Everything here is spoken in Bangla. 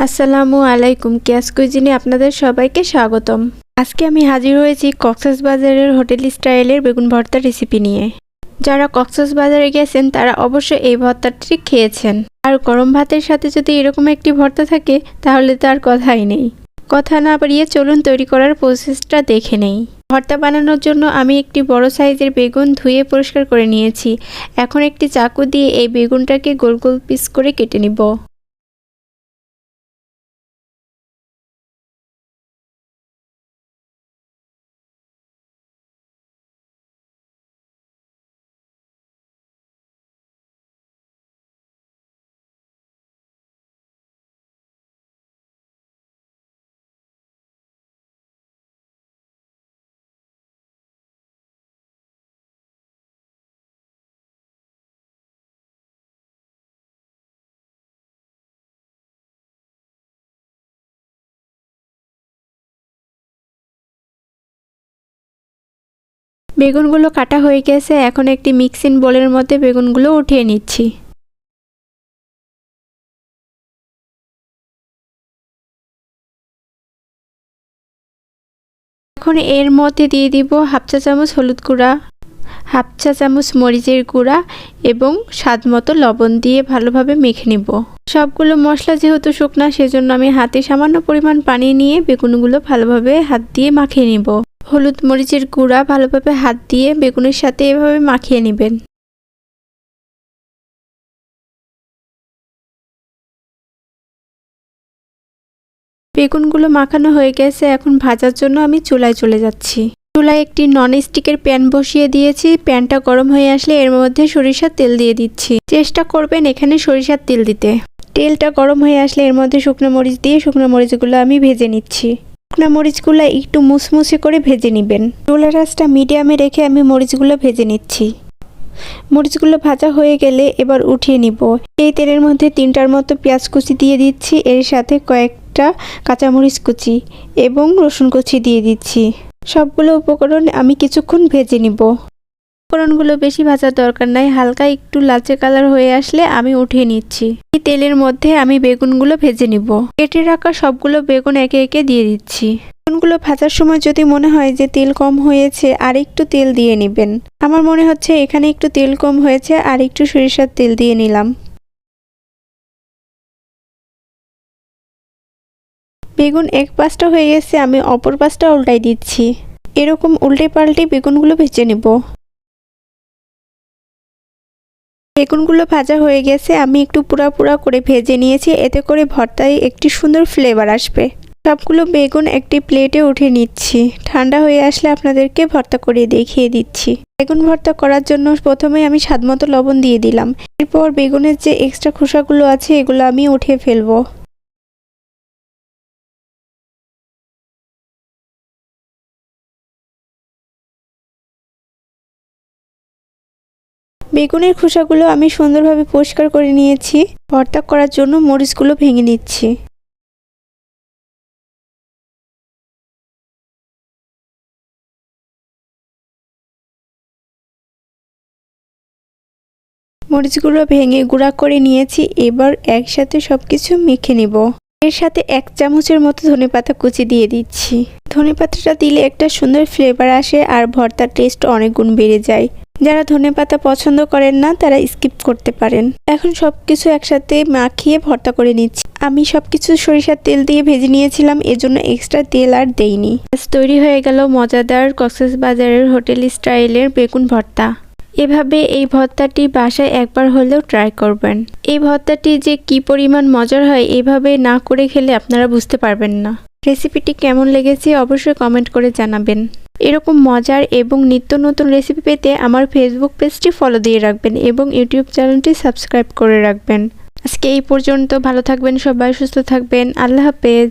আসসালামু আলাইকুম। ক্যাশ কুইজিনে আপনাদের সবাইকে স্বাগতম। আজকে আমি হাজির হয়েছি কক্সবাজারের হোটেল স্টাইলের বেগুন ভর্তার রেসিপি নিয়ে। যারা কক্সবাজারে গেছেন তারা অবশ্যই এই ভর্তাটি খেয়েছেন। আর গরম ভাতের সাথে যদি এরকম একটি ভর্তা থাকে তাহলে তো আর কথাই নেই। কথা না বাড়িয়ে চলুন তৈরি করার প্রসেসটা দেখে নেই। ভর্তা বানানোর জন্য আমি একটি বড় সাইজের বেগুন ধুয়ে পরিষ্কার করে নিয়েছি। এখন একটি চাকু দিয়ে এই বেগুনটাকে গোল গোল পিস করে কেটে নিব। বেগুনগুলো কাটা হয়ে গেছে। এখন একটি মিক্সিং বোলের মধ্যে বেগুনগুলো উঠিয়ে নিচ্ছি। এখন এর মধ্যে দিয়ে দিব হাফ চা চামচ হলুদ গুঁড়া, হাফ চা চামচ মরিচের গুঁড়া এবং স্বাদ মতো লবণ দিয়ে ভালোভাবে মেখে নিব। সবগুলো মশলা যেহেতু শুকনা সেজন্য আমি হাতে সামান্য পরিমাণ পানি নিয়ে বেগুনগুলো ভালোভাবে হাত দিয়ে মাখিয়ে নিব। হলুদ মরিচের গুঁড়া ভালোভাবে হাত দিয়ে বেগুনের সাথে এভাবে মাখিয়ে নেবেন। বেগুনগুলো মাখানো হয়ে গেছে। এখন ভাজার জন্য আমি চুলায় চলে যাচ্ছি। চুলায় একটি ননস্টিকের প্যান বসিয়ে দিয়েছি। প্যানটা গরম হয়ে আসলে এর মধ্যে সরিষার তেল দিয়ে দিচ্ছি। চেষ্টা করবেন এখানে সরিষার তেল দিতে। তেলটা গরম হয়ে আসলে এর মধ্যে শুকনো মরিচ দিয়ে শুকনো মরিচগুলো আমি ভেজে নিচ্ছি। শুকনো মরিচগুলো একটু মুসমুসে করে ভেজে নেবেন। চুলার আঁচটা মিডিয়ামে রেখে আমি মরিচগুলো ভেজে নিচ্ছি। মরিচগুলো ভাজা হয়ে গেলে এবার উঠিয়ে নিব। এই তেলের মধ্যে 3টার মতো পেঁয়াজ কুচি দিয়ে দিচ্ছি। এর সাথে কয়েকটা কাঁচামরিচ কুচি এবং রসুন কুচি দিয়ে দিচ্ছি। সবগুলো উপকরণ আমি কিছুক্ষণ ভেজে নিব। উপকরণগুলো বেশি ভাজার দরকার নাই, হালকা একটু লালচে কালার হয়ে আসলে আমি উঠিয়ে নিচ্ছি। এই তেলের মধ্যে আমি বেগুনগুলো ভেজে নিব। কেটে রাখা সবগুলো বেগুন একে একে দিয়ে দিচ্ছি। বেগুনগুলো ভাজার সময় যদি মনে হয় যে তেল কম হয়েছে আর একটু তেল দিয়ে নেবেন। আমার মনে হচ্ছে এখানে একটু তেল কম হয়েছে, আর একটু সরিষার তেল দিয়ে নিলাম। বেগুন এক পাশটা হয়ে গেছে, আমি অপর পাশটা উল্টাই দিচ্ছি। এরকম উল্টে পাল্টে বেগুনগুলো ভেজে নেব। বেগুনগুলো ভাজা হয়ে গেছে, আমি একটু পুরা পুরা করে ভেজে নিয়েছি। এতে করে ভর্তায় একটি সুন্দর ফ্লেভার আসবে। সবগুলো বেগুন একটি প্লেটে উঠিয়ে নিচ্ছি। ঠান্ডা হয়ে আসলে আপনাদেরকে ভর্তা করে দেখিয়ে দিচ্ছি। বেগুন ভর্তা করার জন্য প্রথমে আমি স্বাদমতো লবণ দিয়ে দিলাম। এরপর বেগুনের যে এক্সট্রা খোসাগুলো আছে এগুলো আমি উঠিয়ে ফেলবো। বেগুনের খোসাগুলো আমি সুন্দরভাবে পরিষ্কার করে নিয়েছি। ভর্তা করার জন্য মরিচগুলো ভেঙে নিচ্ছি। মরিচগুলো ভেঙে গুঁড়া করে নিয়েছি। এবার একসাথে সবকিছু মেখে নিব। এর সাথে 1 চামচের মতো ধনেপাতা কুচি দিয়ে দিচ্ছি। ধনেপাতাটা দিলে একটা সুন্দর ফ্লেভার আসে আর ভর্তার টেস্ট অনেক গুণ বেড়ে যায়। যারা ধনেপাতা পছন্দ করেন না তারা স্কিপ করতে পারেন। এখন সবকিছু একসাথে মাখিয়ে ভর্তা করে নিচ্ছি। আমি সবকিছু সরিষার তেল দিয়ে ভেজে নিয়েছিলাম, এজন্য এক্সট্রা তেল আর দেইনি। তৈরি হয়ে গেল মজাদার কক্সবাজারের হোটেল স্টাইলের বেগুন ভর্তা। এভাবে এই ভর্তাটি বাসায় একবার হলেও ট্রাই করবেন। এই ভর্তাটি যে কি পরিমাণ মজার হয় এভাবে না করে খেলে আপনারা বুঝতে পারবেন না। রেসিপিটি কেমন লেগেছে অবশ্যই কমেন্ট করে জানাবেন। এরকম মজার এবং নিত্য নতুন রেসিপি পেতে আমার ফেসবুক পেজটি ফলো দিয়ে রাখবেন এবং ইউটিউব চ্যানেলটি সাবস্ক্রাইব করে রাখবেন। আজকে এই পর্যন্ত। ভালো থাকবেন সবাই, সুস্থ থাকবেন। আল্লাহ হাফেজ।